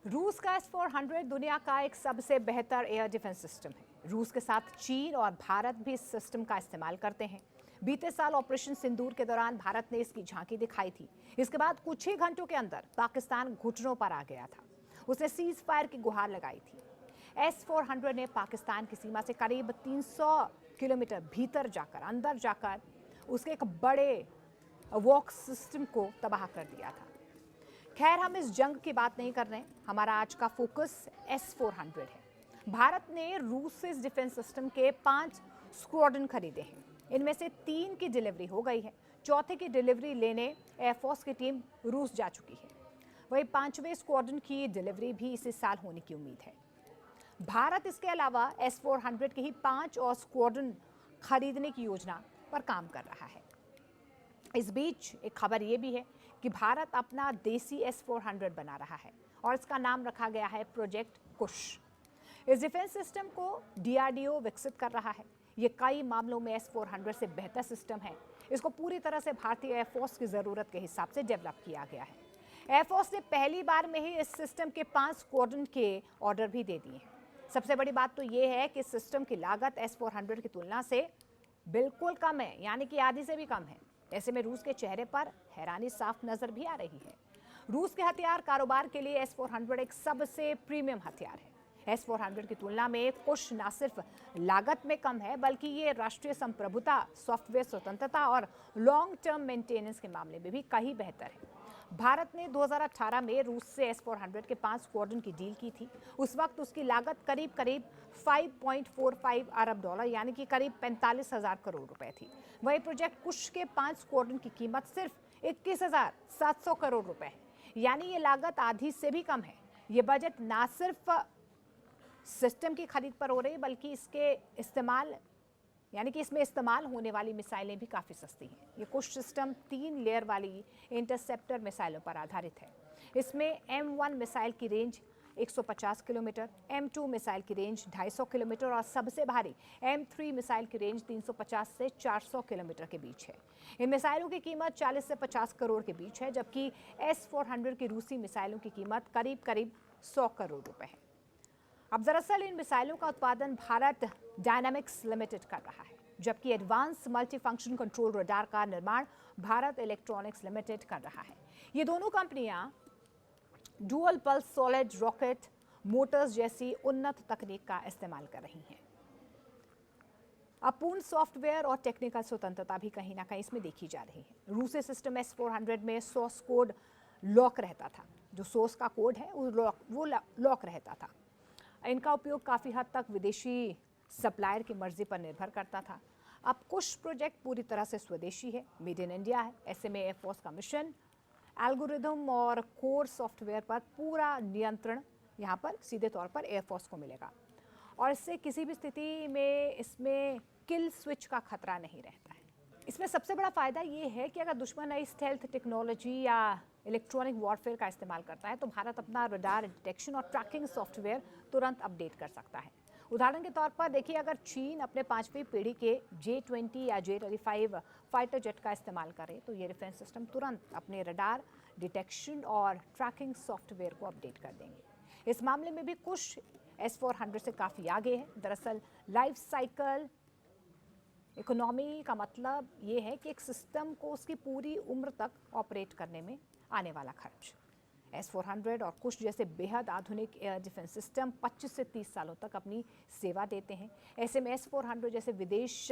रूस का S-400 दुनिया का एक सबसे बेहतर एयर डिफेंस सिस्टम है। रूस के साथ चीन और भारत भी इस सिस्टम का इस्तेमाल करते हैं। बीते साल ऑपरेशन सिंदूर के दौरान भारत ने इसकी झांकी दिखाई थी। इसके बाद कुछ ही घंटों के अंदर पाकिस्तान घुटनों पर आ गया था। उसने सीज फायर की गुहार लगाई थी। S-400 ने पाकिस्तान की सीमा से करीब 300 किलोमीटर भीतर जाकर, अंदर जाकर उसके एक बड़े वॉक सिस्टम को तबाह कर दिया था। खैर, हम इस जंग की बात नहीं कर रहे हैं। हमारा आज का फोकस S-400 है। भारत ने रूस से इस डिफेंस सिस्टम के 5 स्क्वाड्रन खरीदे हैं। इनमें से 3 की डिलीवरी हो गई है। चौथे की डिलीवरी लेने एयरफोर्स की टीम रूस जा चुकी है। वहीं 5वें स्क्वाड्रन की डिलीवरी भी इसी साल होने की उम्मीद है। भारत इसके अलावा S-400 के ही 5 और स्क्वाड्रन खरीदने की योजना पर काम कर रहा है। इस बीच एक खबर यह भी है कि भारत अपना देसी S-400 बना रहा है और इसका नाम रखा गया है प्रोजेक्ट कुश। इस डिफेंस सिस्टम को DRDO विकसित कर रहा है। ये कई मामलों में S-400 से बेहतर सिस्टम है। इसको पूरी तरह से भारतीय एयरफोर्स की ज़रूरत के हिसाब से डेवलप किया गया है। एयरफोर्स ने पहली बार में ही इस सिस्टम के 5 स्क्वाड्रन के ऑर्डर भी दे दिए हैं। सबसे बड़ी बात तो ये है कि इस सिस्टम की लागत S-400 की तुलना से बिल्कुल कम है, यानी कि आधी से भी कम है। ऐसे में रूस के चेहरे पर हैरानी साफ नजर भी आ रही है। रूस के हथियार कारोबार के लिए S-400 एक सबसे प्रीमियम हथियार है। S-400 की तुलना में कुश न सिर्फ लागत में कम है, बल्कि ये राष्ट्रीय संप्रभुता, सॉफ्टवेयर स्वतंत्रता और लॉन्ग टर्म मेंटेनेंस के मामले में भी कहीं बेहतर है। भारत ने 2018 में रूस से S-400 के 5 स्क्वाड्रन की डील की थी। उस वक्त उसकी लागत करीब 5.45 अरब डॉलर, यानी कि करीब 45,000 करोड़ रुपए थी। वही प्रोजेक्ट कुश के 5 स्क्वाड्रन की कीमत सिर्फ 21,700 करोड़ रुपए है, यानी ये लागत आधी से भी कम है। ये बजट ना सिर्फ सिस्टम की खरीद पर हो रही, बल्कि इसके इस्तेमाल, यानी कि इसमें इस्तेमाल होने वाली मिसाइलें भी काफ़ी सस्ती हैं। ये कुश सिस्टम 3 लेयर वाली इंटरसेप्टर मिसाइलों पर आधारित है। इसमें M1 मिसाइल की रेंज 150 किलोमीटर, M2 मिसाइल की रेंज 250 किलोमीटर और सबसे भारी M3 मिसाइल की रेंज 350 से 400 किलोमीटर के बीच है। इन मिसाइलों की कीमत 40 से 50 करोड़ के बीच है, जबकि S-400 की रूसी मिसाइलों की कीमत करीब 100 करोड़ रुपए है। अब दरअसल इन मिसाइलों का उत्पादन भारत डायनामिक्स लिमिटेड कर रहा है, जबकि advance multi function control radar का निर्माण भारत इलेक्ट्रॉनिक्स लिमिटेड कर रहा है। ये दोनों कंपनियां dual pulse solid rocket Motors जैसी उन्नत तकनीक का इस्तेमाल कर रही हैं। अब पूर्ण सॉफ्टवेयर और टेक्निकल स्वतंत्रता भी कहीं ना कहीं इसमें देखी जा रही है। रूसी सिस्टम S-400 में सोर्स कोड लॉक रहता था। जो सोर्स का कोड है वो लॉक रहता था। इनका उपयोग काफ़ी हद तक विदेशी सप्लायर की मर्जी पर निर्भर करता था। अब कुश प्रोजेक्ट पूरी तरह से स्वदेशी है, मेड इन इंडिया है। ऐसे में एयरफोर्स का मिशन, एल्गोरिदम और कोर सॉफ्टवेयर पर पूरा नियंत्रण यहाँ पर सीधे तौर पर एयरफोर्स को मिलेगा और इससे किसी भी स्थिति में इसमें किल स्विच का खतरा नहीं रहता है। इसमें सबसे बड़ा फ़ायदा ये है कि अगर दुश्मन नई स्टेल्थ टेक्नोलॉजी या इलेक्ट्रॉनिक वॉरफेयर का इस्तेमाल करता है तो भारत अपना रडार डिटेक्शन और ट्रैकिंग सॉफ्टवेयर तुरंत अपडेट कर सकता है। उदाहरण के तौर पर देखिए, अगर चीन अपने 5वीं पीढ़ी के J-20 या J-35 फाइटर जेट का इस्तेमाल करे तो ये डिफेंस सिस्टम तुरंत अपने रडार डिटेक्शन और ट्रैकिंग सॉफ्टवेयर को अपडेट कर देंगे। इस मामले में भी कुश S-400 से काफ़ी आगे है। दरअसल लाइफ साइकिल इकोनॉमी का मतलब ये है कि एक सिस्टम को उसकी पूरी उम्र तक ऑपरेट करने में आने वाला खर्च। S-400 और कुश जैसे बेहद आधुनिक एयर डिफेंस सिस्टम 25 से 30 सालों तक अपनी सेवा देते हैं। ऐसे में S-400 जैसे विदेश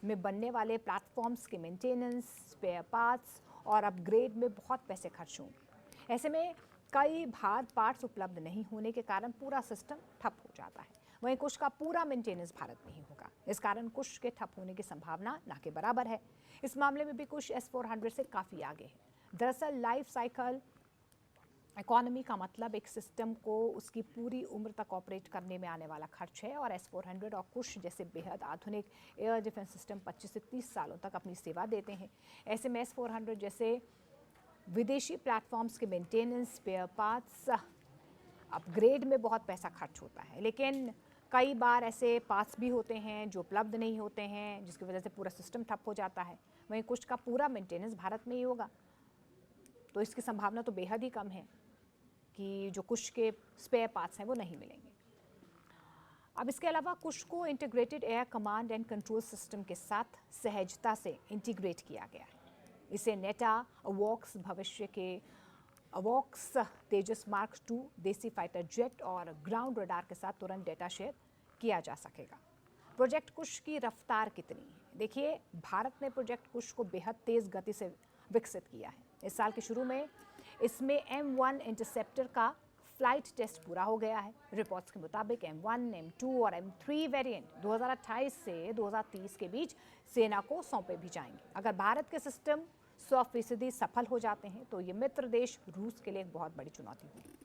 में बनने वाले प्लेटफॉर्म्स के मेंटेनेंस, स्पेयर पार्ट्स और अपग्रेड में बहुत पैसे खर्च होंगे। ऐसे में कई बार पार्ट्स उपलब्ध नहीं होने के कारण पूरा सिस्टम ठप हो जाता है। वहीं कुश का पूरा मेंटेनेंस भारत में ही होगा। इस कारण कुश के ठप होने की संभावना ना के बराबर है। इस मामले में भी कुश S-400 से काफ़ी आगे है। दरअसल लाइफ साइकिल इकोनॉमी का मतलब एक सिस्टम को उसकी पूरी उम्र तक ऑपरेट करने में आने वाला खर्च है और S-400 और कुश जैसे बेहद आधुनिक एयर डिफेंस सिस्टम 25 से 30 सालों तक अपनी सेवा देते हैं। ऐसे में S-400 जैसे विदेशी प्लेटफॉर्म्स के मेंटेनेंस, स्पेयर पार्ट्स, अपग्रेड में बहुत पैसा खर्च होता है, लेकिन कई बार ऐसे पार्ट्स भी होते हैं जो उपलब्ध नहीं होते हैं, जिसकी वजह से पूरा सिस्टम ठप हो जाता है। वहीं कुछ का पूरा मेंटेनेंस भारत में ही होगा, तो इसकी संभावना तो बेहद ही कम है। कि जो कुश के स्पेयर पार्ट्स हैं वो नहीं मिलेंगे। अब इसके अलावा कुश को integrated air command and control system के साथ सहजता से इंटीग्रेट किया गया है। इसे नेटा अवॉक्स भविष्य के अवॉक्स तेजस मार्क 2 देसी फाइटर जेट और ग्राउंड रडार के साथ तुरंत डेटा शेयर किया जा सकेगा। प्रोजेक्ट कुश की रफ्तार कितनी है? देखिए, भारत ने प्रोजेक्ट कुश को बेहद तेज गति से विकसित किया है। इस साल के शुरू में इसमें M1 इंटरसेप्टर का फ्लाइट टेस्ट पूरा हो गया है। रिपोर्ट्स के मुताबिक M1, M2 और M3 वेरिएंट 2028 से 2030 के बीच सेना को सौंपे भी जाएंगे। अगर भारत के सिस्टम 100% सफल हो जाते हैं तो ये मित्र देश रूस के लिए एक बहुत बड़ी चुनौती होगी।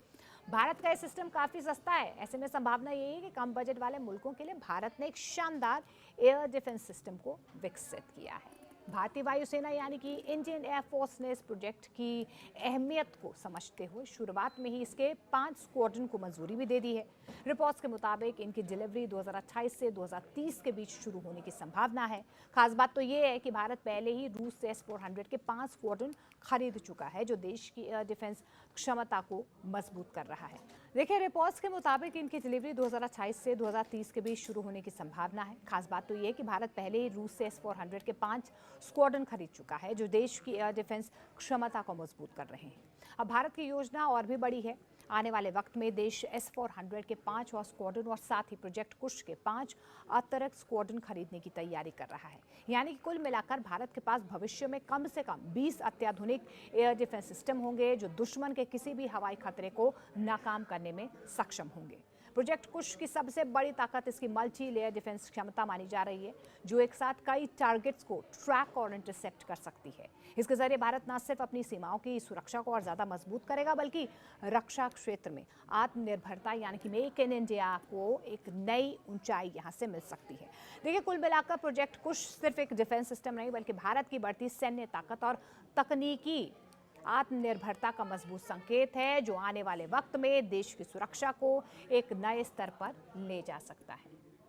भारत का ये सिस्टम काफ़ी सस्ता है, ऐसे में संभावना यही है कि कम बजट वाले मुल्कों के लिए भारत ने एक शानदार एयर डिफेंस सिस्टम को विकसित किया है। भारतीय वायुसेना यानी कि इंडियन एयरफोर्स ने इस प्रोजेक्ट की अहमियत को समझते हुए शुरुआत में ही इसके 5 स्क्वाड्रन को मंजूरी भी दे दी है। रिपोर्ट्स के मुताबिक इनकी डिलीवरी 2028 से 2030 के बीच शुरू होने की संभावना है। खास बात तो ये है कि भारत पहले ही रूस से S-400 के 5 स्क्वाड्रन खरीद चुका है, जो देश की एयर डिफेंस क्षमता को मजबूत कर रहा है। देखिए, रिपोर्ट्स के मुताबिक इनकी डिलीवरी 2028 से 2030 के बीच शुरू होने की संभावना है। खास बात तो ये है कि भारत पहले ही रूस से S-400 के 5 स्क्वाड्रन खरीद चुका है, जो देश की एयर डिफेंस क्षमता को मजबूत कर रहे हैं। अब भारत की योजना और भी बड़ी है। आने वाले वक्त में देश S-400 के 5 और स्क्वाड्रन और साथ ही प्रोजेक्ट कुश के 5 अतिरिक्त स्क्वाड्रन खरीदने की तैयारी कर रहा है। यानी कि कुल मिलाकर भारत के पास भविष्य में कम से कम 20 अत्याधुनिक एयर डिफेंस सिस्टम होंगे, जो दुश्मन के किसी भी हवाई खतरे को नाकाम करने में सक्षम होंगे। प्रोजेक्ट कुश की सबसे बड़ी ताकत इसकी मल्टी लेयर डिफेंस क्षमता मानी जा रही है, जो एक साथ कई टारगेट्स को ट्रैक और इंटरसेप्ट कर सकती है। इसके जरिए भारत न सिर्फ अपनी सीमाओं की सुरक्षा को और ज़्यादा मजबूत करेगा, बल्कि रक्षा क्षेत्र में आत्मनिर्भरता यानी कि मेक इन इंडिया को एक नई ऊंचाई यहाँ से मिल सकती है। देखिए, कुल मिलाकर प्रोजेक्ट कुश सिर्फ एक डिफेंस सिस्टम नहीं, बल्कि भारत की बढ़ती सैन्य ताकत और तकनीकी आत्मनिर्भरता का मजबूत संकेत है, जो आने वाले वक्त में देश की सुरक्षा को एक नए स्तर पर ले जा सकता है।